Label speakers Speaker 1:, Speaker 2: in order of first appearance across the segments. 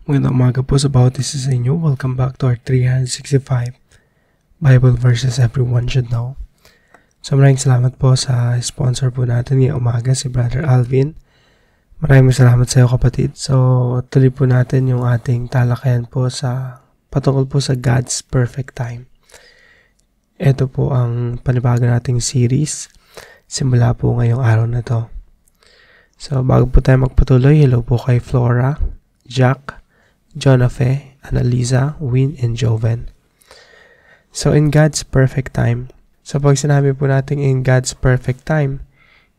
Speaker 1: Magandang umaga po sa bawat isa sa inyo. Welcome back to our 365 Bible verses everyone should know. So maraming salamat po sa sponsor po natin ngayong umaga, si Brother Alvin. Maraming salamat sa iyo, kapatid. So tuloy po natin yung ating talakayan po patungkol po sa God's perfect time. Ito po ang panibago nating series simula po ngayong araw na to. So bago po tayo magpatuloy, hello po kay Flora, Jack, Jonafe, Annalisa, Win, and Joven. So in God's perfect time. So pag sinabi po natin in God's perfect time,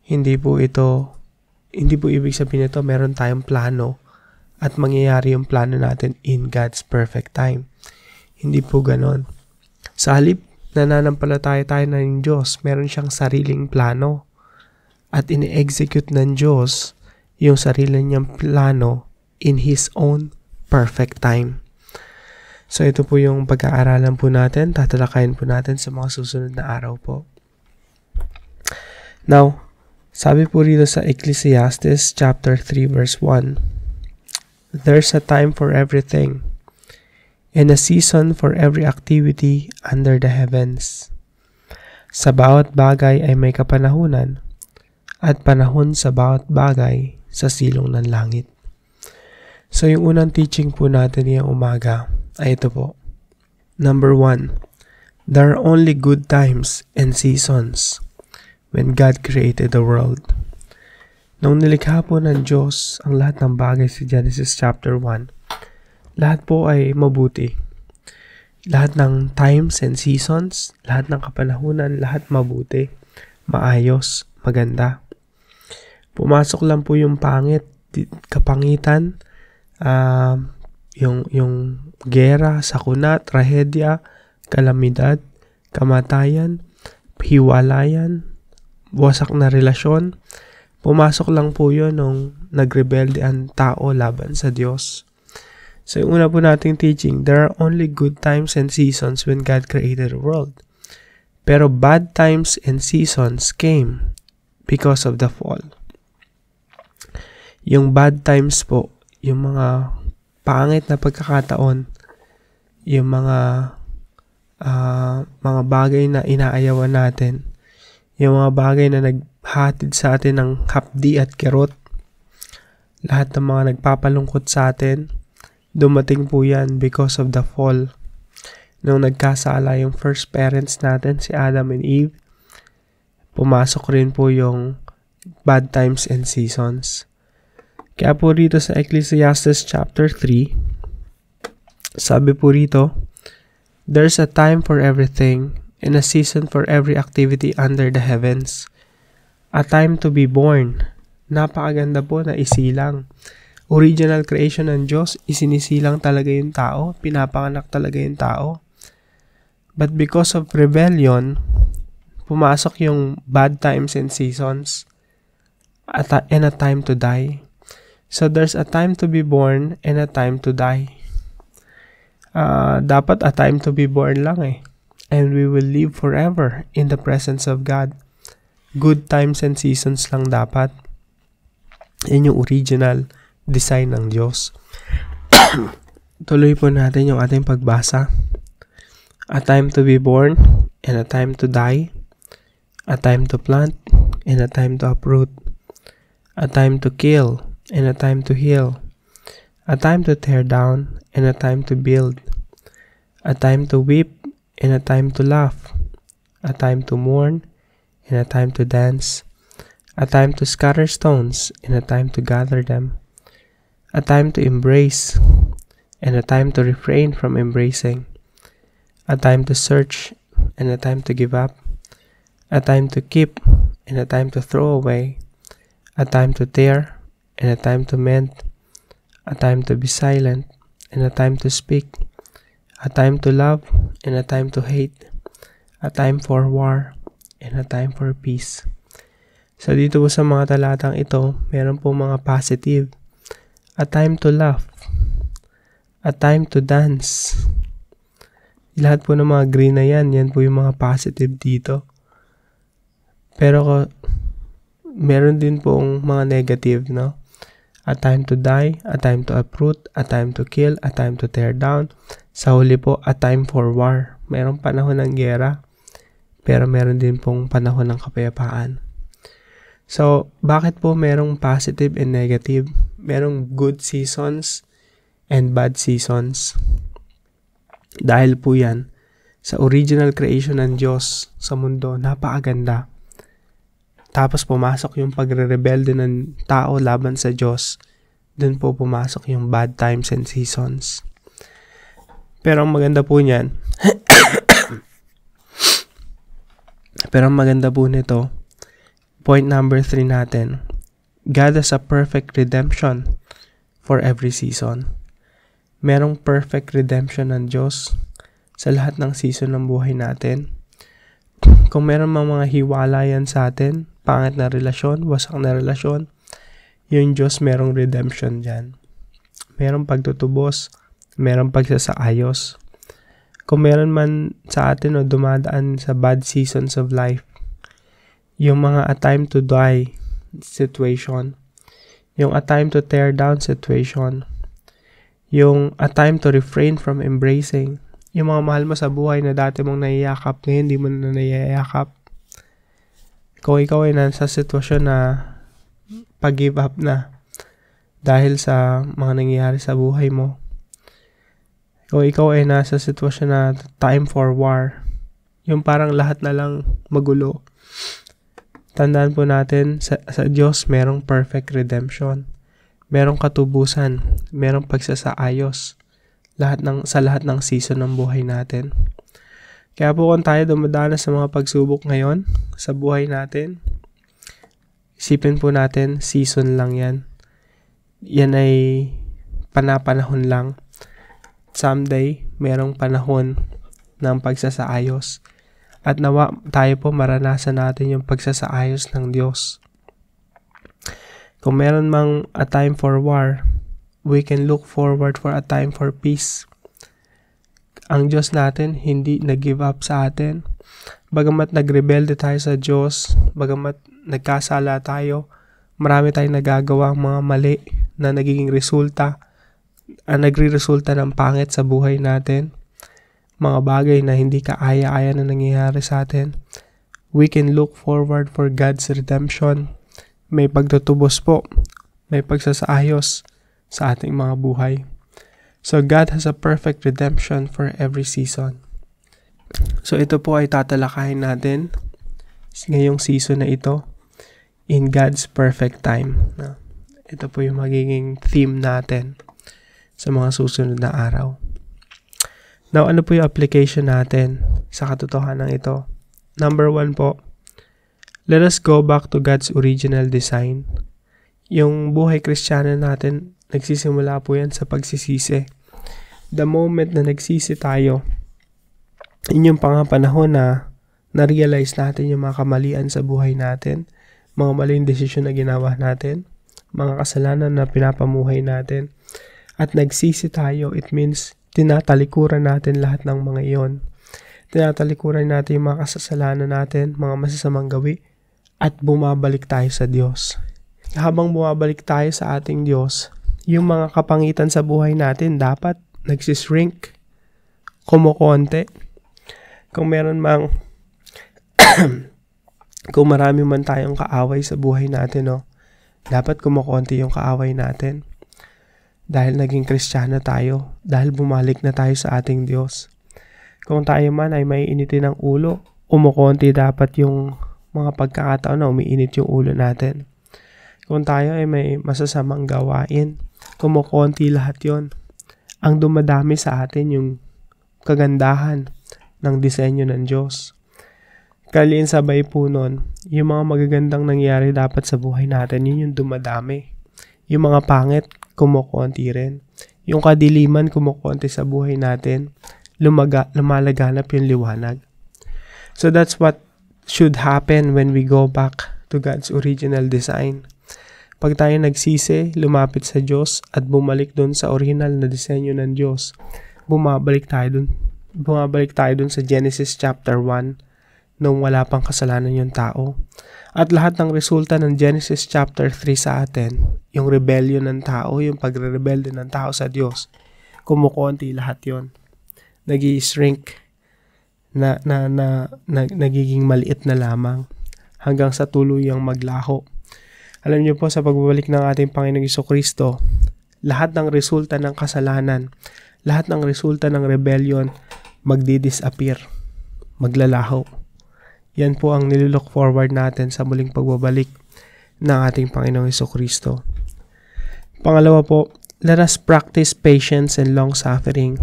Speaker 1: hindi po ibig sabihin nito meron tayong plano at mangyayari yung plano natin in God's perfect time. Hindi po ganon. Sa halip, nananampalataya tayo ng Diyos, meron siyang sariling plano at ini-execute ng Diyos yung sarili niyang plano in His own perfect time. So ito po yung pag-aaralan po natin, tatalakayin po natin sa mga susunod na araw po. Now, sabi po rito sa Ecclesiastes chapter 3 verse 1, "There's a time for everything, and a season for every activity under the heavens. Sa bawat bagay ay may kapanahunan, at panahon sa bawat bagay sa silong ng langit." So yung unang teaching po natin ngayong umaga ay ito po. Number 1, there are only good times and seasons when God created the world. Nung nilikha po ng Diyos ang lahat ng bagay sa Genesis chapter 1, lahat po ay mabuti. Lahat ng times and seasons, lahat ng kapanahunan, lahat mabuti, maayos, maganda. Pumasok lang po yung kapangitan, yung gera, sakuna, trahedya, kalamidad, kamatayan, hiwalayan, wasak na relasyon. Pumasok lang po yun nung nagrebelde ang tao laban sa Diyos. So yung una po nating teaching, there are only good times and seasons when God created the world. Pero bad times and seasons came because of the fall. Yung bad times po, yung mga pangit na pagkakataon, yung mga bagay na inaayawan natin, yung mga bagay na naghatid sa atin ng hapdi at kirot, lahat ng mga nagpapalungkot sa atin, dumating po yan because of the fall. Nung nagkasala yung first parents natin, si Adam and Eve, pumasok rin po yung bad times and seasons. Kaya po rito sa Ecclesiastes chapter 3, sabi po rito, "There's a time for everything and a season for every activity under the heavens. A time to be born." Napakaganda po na isilang. Original creation ng Diyos, isinisilang talaga yung tao, pinapanganak talaga yung tao. But because of rebellion, pumasok yung bad times and seasons and a time to die. So there's a time to be born and a time to die. Dapat a time to be born lang eh. And we will live forever in the presence of God. Good times and seasons lang dapat. Yan yung original design ng Diyos. Tuloy po natin yung ating pagbasa. A time to be born and a time to die. A time to plant and a time to uproot. A time to kill and a time to heal, a time to tear down and a time to build, a time to weep and a time to laugh, a time to mourn and a time to dance, a time to scatter stones and a time to gather them, a time to embrace and a time to refrain from embracing, a time to search and a time to give up, a time to keep and a time to throw away, a time to tear and a time to mend, a time to be silent, and a time to speak, a time to love, and a time to hate, a time for war, and a time for peace. So dito po sa mga talatang ito, meron po mga positive. A time to laugh, a time to dance. Lahat po ng mga green na yan po yung mga positive dito. Pero meron din pong mga negative, no? A time to die, a time to uproot, a time to kill, a time to tear down. Sa huli po, a time for war. Merong panahon ng giyera, pero meron din pong panahon ng kapayapaan. So, bakit po merong positive and negative? Merong good seasons and bad seasons. Dahil po yan, sa original creation ng Diyos sa mundo, napakaganda. Tapos pumasok yung pagre-rebelde ng tao laban sa Diyos. Doon po pumasok yung bad times and seasons. Pero ang maganda po niyan, nito, point number 3 natin, God has a perfect redemption for every season. Merong perfect redemption ng Diyos sa lahat ng season ng buhay natin. Kung meron mga hiwalayan sa atin, pangit na relasyon, wasak na relasyon, yung Diyos merong redemption dyan. Merong pagtutubos, merong pagsasaayos. Kung meron man sa atin o dumadaan sa bad seasons of life, yung mga a time to die situation, yung a time to tear down situation, yung a time to refrain from embracing, yung mga mahal mo sa buhay na dati mong naiyakap, ngayon hindi mo na naiyakap. Kung ikaw ay nasa sitwasyon na pag-give up na dahil sa mga nangyayari sa buhay mo, kung ikaw ay nasa sitwasyon na time for war, yung parang lahat na lang magulo, tandaan po natin, sa Diyos merong perfect redemption, merong katubusan, merong pagsasaayos, sa lahat ng season ng buhay natin. Kaya po kung tayo dumadanas sa mga pagsubok ngayon sa buhay natin, isipin po natin, season lang yan. Yan ay panapanahon lang. Someday, merong panahon ng pagsasaayos. At nawa tayo po maranasan natin yung pagsasaayos ng Diyos. Kung meron mang a time for war, we can look forward for a time for peace. Ang Diyos natin hindi nag-give up sa atin. Bagamat nagrebelde tayo sa Diyos, bagamat nagkasala tayo, marami tayong nagagawa mga mali na nagiging resulta, nagre-resulta ng pangit sa buhay natin. Mga bagay na hindi kaaya-aya na nangyayari sa atin. We can look forward for God's redemption. May pagtutubos po, may pagsasaayos sa ating mga buhay. So God has a perfect redemption for every season. So ito po ay tatalakayin natin ngayong season na ito, in God's perfect time. Ito po yung magiging theme natin sa mga susunod na araw. Now, ano po yung application natin sa katotohanan ito? Number 1 po, let us go back to God's original design. Yung buhay Kristiyano natin, nagsisimula po yan sa pagsisisi. The moment na nagsisi tayo, yun yung panahon na na-realize natin yung mga kamalian sa buhay natin, mga maling desisyon na ginawa natin, mga kasalanan na pinapamuhay natin, at nagsisi tayo, it means tinatalikuran natin lahat ng mga iyon. Tinatalikuran natin yung mga kasalanan natin, mga masasamang gawi, at bumabalik tayo sa Diyos. Habang bumabalik tayo sa ating Diyos, yung mga kapangitan sa buhay natin dapat nagsishrink, kumukonti. Kung meron mang kung marami man tayong kaaway sa buhay natin, dapat kumukonti yung kaaway natin. Dahil naging Kristiyano tayo, dahil bumalik na tayo sa ating Diyos. Kung tayo man ay may initin ng ulo, kumukonti dapat yung mga pagkakataon na umiinit yung ulo natin. Kung tayo ay may masasamang gawain, kumukonti lahat yon. Ang dumadami sa atin yung kagandahan ng disenyo ng Diyos. Kaliin sabay po nun, yung mga magagandang nangyari dapat sa buhay natin, yun yung dumadami. Yung mga pangit, kumukonti rin. Yung kadiliman, kumukonti sa buhay natin, lumalaganap yung liwanag. So that's what should happen when we go back to God's original design. Pag tayo nagsisi, lumapit sa Diyos at bumalik dun sa original na disenyo ng Diyos, bumabalik tayo dun sa Genesis chapter 1 nung wala pang kasalanan yung tao. At lahat ng resulta ng Genesis chapter 3 sa atin, yung rebellion ng tao, yung pagre-rebelde ng tao sa Diyos, kumukonti lahat yon. Nag-i-shrink, nagiging maliit na lamang hanggang sa tuluyang maglaho. Alam niyo po, sa pagbabalik ng ating Panginoong Jesucristo, lahat ng resulta ng kasalanan, lahat ng resulta ng rebellion, magdi-disappear, maglalaho. Yan po ang nilook forward natin sa muling pagbabalik ng ating Panginoong Jesucristo. Pangalawa po, let us practice patience and long-suffering.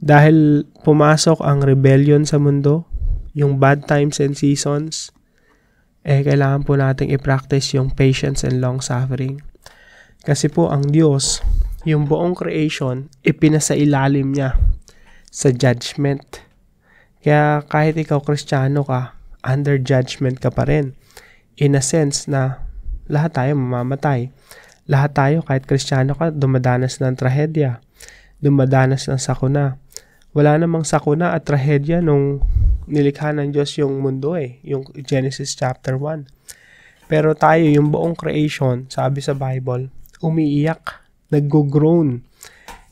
Speaker 1: Dahil pumasok ang rebellion sa mundo, yung bad times and seasons, kailangan po nating i-practice yung patience and long-suffering. Kasi po ang Diyos, yung buong creation, ipinasailalim niya sa judgment. Kaya kahit ikaw Kristiyano ka, under judgment ka pa rin. In a sense na lahat tayo mamamatay. Lahat tayo, kahit Kristiyano ka, dumadanas ng trahedya. Dumadanas ng sakuna. Wala namang sakuna at trahedya nung nilikha ng Diyos yung mundo yung Genesis chapter 1. Pero tayo, yung buong creation, sabi sa Bible, umiiyak, nag-groan,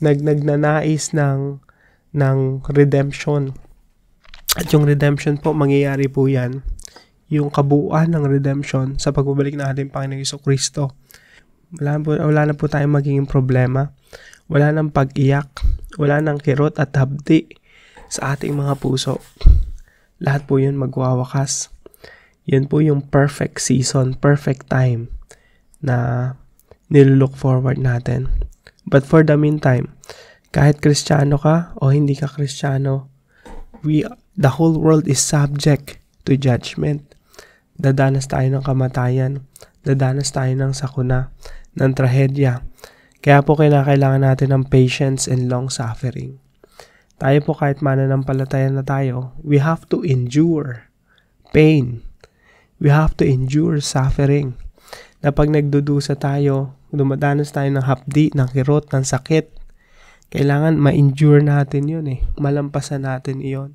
Speaker 1: nagnanais ng redemption. At yung redemption po, mangyayari po yan, yung kabuuan ng redemption sa pagbabalik ng ating Panginoong Jesucristo. Wala na po tayong magiging problema. Wala nang pag-iyak. Wala nang kirot at habdi sa ating mga puso. Lahat po yun magwawakas. Yan po yung perfect season, perfect time na nilook forward natin. But for the meantime, kahit Kristiyano ka o hindi ka Kristiyano, the whole world is subject to judgment. Dadanas tayo ng kamatayan. Dadanas tayo ng sakuna, ng trahedya. Kaya po kailangan natin ng patience and long suffering. Tayo po kahit mananampalataya na tayo, we have to endure pain. We have to endure suffering. Na pag nagdudusa tayo, dumadanas tayo ng hapdi, ng kirot, ng sakit, kailangan ma-endure natin yun Malampasan natin iyon.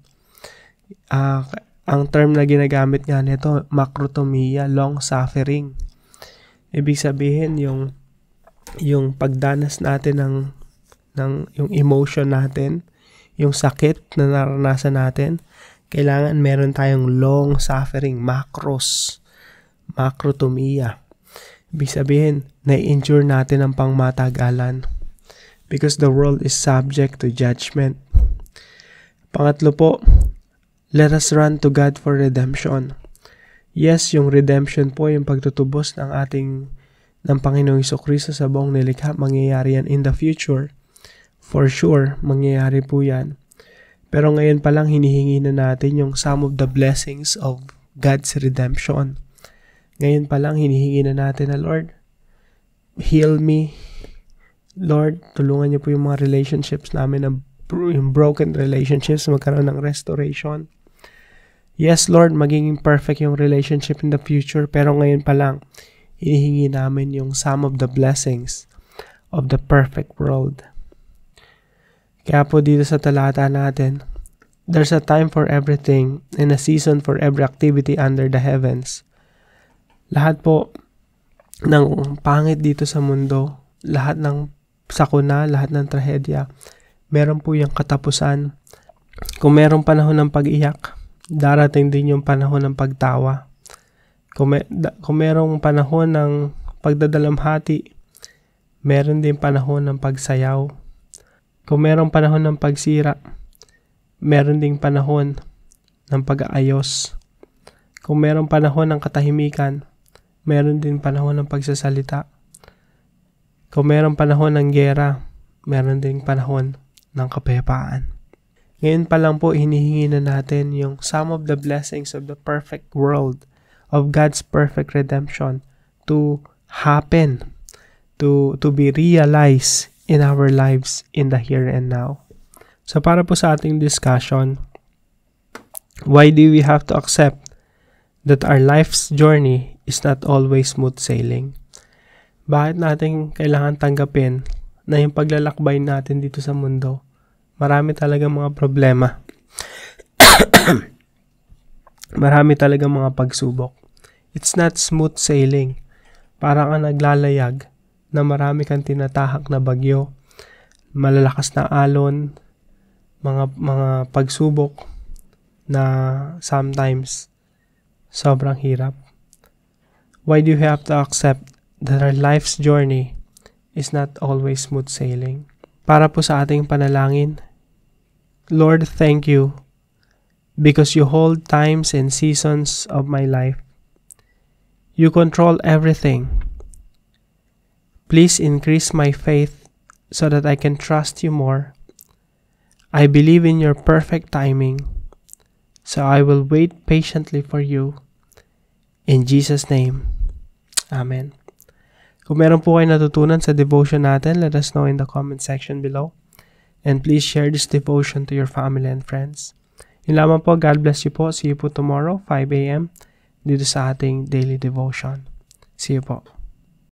Speaker 1: Ang term na ginagamit nga nito, macrotomia, long suffering. Ibig sabihin yung pagdanas natin ng yung emotion natin, yung sakit na naranasan natin, kailangan meron tayong long suffering, macrotomia. Ibig sabihin, na-endure natin ang pangmatagalan because the world is subject to judgment. Pangatlo po, let us run to God for redemption. Yes, yung redemption po, yung pagtutubos ng Panginoong Jesucristo sa buong nilikha, mangyayari yan in the future. For sure, mangyayari po yan. Pero ngayon pa lang, hinihingi na natin yung some of the blessings of God's redemption. Ngayon pa lang, hinihingi na natin na, Lord, heal me. Lord, tulungan niyo po yung mga relationships namin, yung broken relationships, magkaroon ng restoration. Yes, Lord, magiging perfect yung relationship in the future, pero ngayon pa lang, hinihingi namin yung some of the blessings of the perfect world. Kaya po dito sa talata natin, there's a time for everything and a season for every activity under the heavens. Lahat po ng pangit dito sa mundo, lahat ng sakuna, lahat ng trahedya, meron po yung katapusan. Kung merong panahon ng pag-iyak, darating din yung panahon ng pagtawa. Kung merong panahon ng pagdadalamhati, meron din panahon ng pagsayaw. Kung merong panahon ng pagsira, meron ding panahon ng pag-aayos. Kung merong panahon ng katahimikan, meron din panahon ng pagsasalita. Kung merong panahon ng giyera, meron din panahon ng kapayapaan. Ngayon pa lang po, hinihingi na natin yung some of the blessings of the perfect world, of God's perfect redemption to happen, to be realized in our lives in the here and now. So para po sa ating discussion, why do we have to accept that our life's journey is not always smooth sailing? Bakit natin kailangan tanggapin na yung paglalakbay natin dito sa mundo, marami talaga mga problema. Marami talaga mga pagsubok. It's not smooth sailing. Parang ang naglalayag na marami kang tinatahak na bagyo, malalakas na alon, mga pagsubok na sometimes sobrang hirap. Why do you have to accept that our life's journey is not always smooth sailing? Para po sa ating panalangin, Lord, thank you because you hold times and seasons of my life. You control everything. Please increase my faith so that I can trust you more. I believe in your perfect timing, so I will wait patiently for you. In Jesus' name, Amen. Kung meron po kayo natutunan sa devotion natin, let us know in the comment section below. And please share this devotion to your family and friends. Yun lamang po. God bless you po. See you po tomorrow, 5 a.m. dito sa ating daily devotion. See you po.